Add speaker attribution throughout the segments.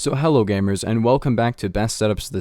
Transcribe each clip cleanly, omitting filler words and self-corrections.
Speaker 1: So hello gamers, and welcome back to Best Setups, the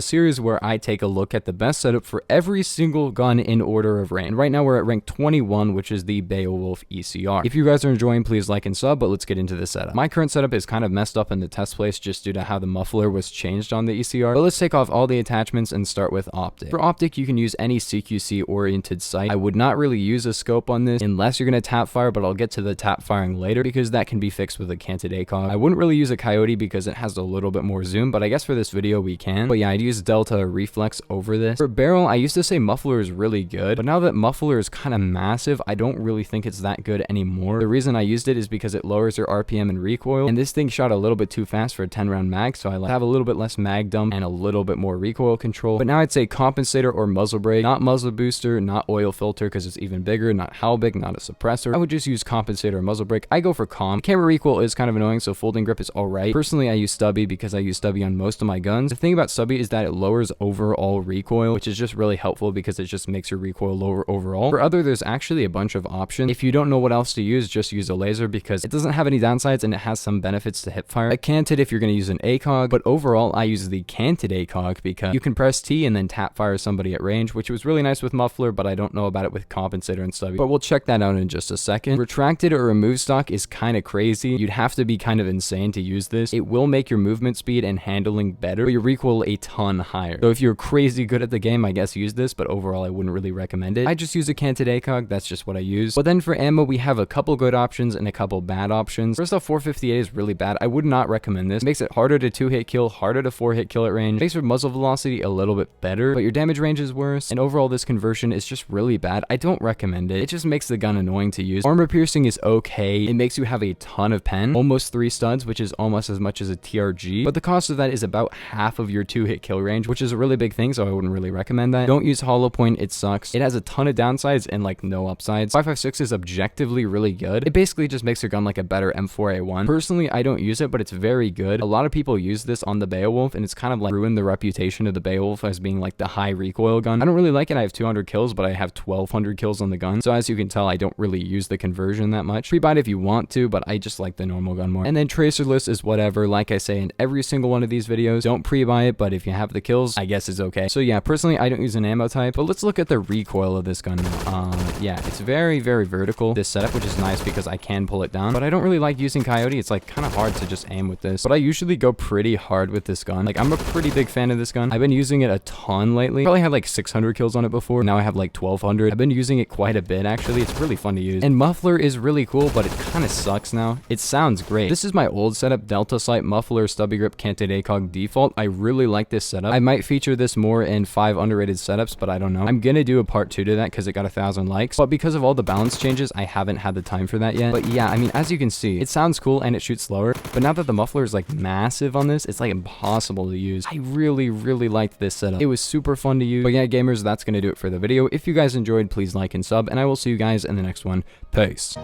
Speaker 1: series where I take a look at the best setup for every single gun in order of rank. Right now we're at rank 21, which is the Beowulf ECR. If you guys are enjoying, please like and sub, but let's get into the setup. My current setup is kind of messed up in the test place just due to how the muffler was changed on the ECR, but let's take off all the attachments and start with Optic. For Optic, you can use any CQC oriented sight. I would not really use a scope on this unless you're going to tap fire, but I'll get to the tap firing later because that can be fixed with a canted ACOG. I wouldn't really use a Coyote because it has a little bit more zoom, but I guess for this video we can. But yeah, I'd use Delta Reflex over this. For barrel, I used to say muffler is really good, but now that muffler is kind of massive, I don't really think it's that good anymore. The reason I used it is because it lowers your RPM and recoil, and this thing shot a little bit too fast for a 10-round mag, so I like to have a little bit less mag dump and a little bit more recoil control. But now I'd say compensator or muzzle brake, not muzzle booster, not oil filter because it's even bigger, not Halbig, not a suppressor. I would just use compensator or muzzle brake. I go for comp. Camera recoil is kind of annoying, so folding grip is alright. Personally, I use stubby because I use stubby on most of my guns. The thing about stubby is that it lowers overall recoil, which is just really helpful because it just makes your recoil lower overall. For other, there's actually a bunch of options. If you don't know what else to use, just use a laser because it doesn't have any downsides and it has some benefits to hip fire. A canted if you're going to use an ACOG, but overall I use the canted ACOG because you can press T and then tap fire somebody at range, which was really nice with muffler, but I don't know about it with compensator and stubby. But we'll check that out in just a second. Retracted or remove stock is kind of crazy. You'd have to be kind of insane to use this. It will make your movement speed and handling better, but your recoil a ton higher. So if you're crazy good at the game, I guess use this, but overall I wouldn't really recommend it. I just use a canted ACOG, that's just what I use. But then for ammo, we have a couple good options and a couple bad options. First off, 458 is really bad. I would not recommend this. It makes it harder to 2-hit kill, harder to 4-hit kill at range. It makes your muzzle velocity a little bit better, but your damage range is worse, and overall this conversion is just really bad. I don't recommend it. It just makes the gun annoying to use. Armor piercing is okay. It makes you have a ton of pen, almost 3 studs, which is almost as much as a TRG, but the cost of that is about half of your 2-hit kill range, which is a really big thing, so I wouldn't really recommend that. Don't use hollow point, it sucks. It has a ton of downsides and like no upsides. 5.56 is objectively really good. It basically just makes your gun like a better M4A1. Personally, I don't use it, but it's very good. A lot of people use this on the Beowulf, and it's kind of like ruined the reputation of the Beowulf as being like the high recoil gun. I don't really like it. I have 200 kills, but I have 1200 kills on the gun, so as you can tell, I don't really use the conversion that much. Pre-buy it if you want to, but I just like the normal gun more. And then tracerless is whatever. Like I say in every single one of these videos, don't pre-buy it, but if you have the kills, I guess it's okay. So yeah, personally, I don't use an ammo type, but let's look at the recoil of this gun now. Yeah, it's very, very vertical, this setup, which is nice because I can pull it down, but I don't really like using Coyote. It's like kind of hard to just aim with this, but I usually go pretty hard with this gun. Like, I'm a pretty big fan of this gun. I've been using it a ton lately. Probably had like 600 kills on it before. Now I have like 1200. I've been using it quite a bit, actually. It's really fun to use. And muffler is really cool, but it kind of sucks now. It sounds great. This is my old setup, Delta Sight, muffler, stubby grip, canted ACOG default. I really like this setup. I might feature this more in 5 underrated setups, but I don't know. I'm gonna do a part 2 to that because it got 1,000 likes, but because of all the balance changes, I haven't had the time for that yet. But yeah, I mean, as you can see, it sounds cool and it shoots slower, but now that the muffler is like massive on this, it's like impossible to use. I really, really liked this setup. It was super fun to use. But yeah, gamers, that's gonna do it for the video. If you guys enjoyed, please like and sub, and I will see you guys in the next one. Peace.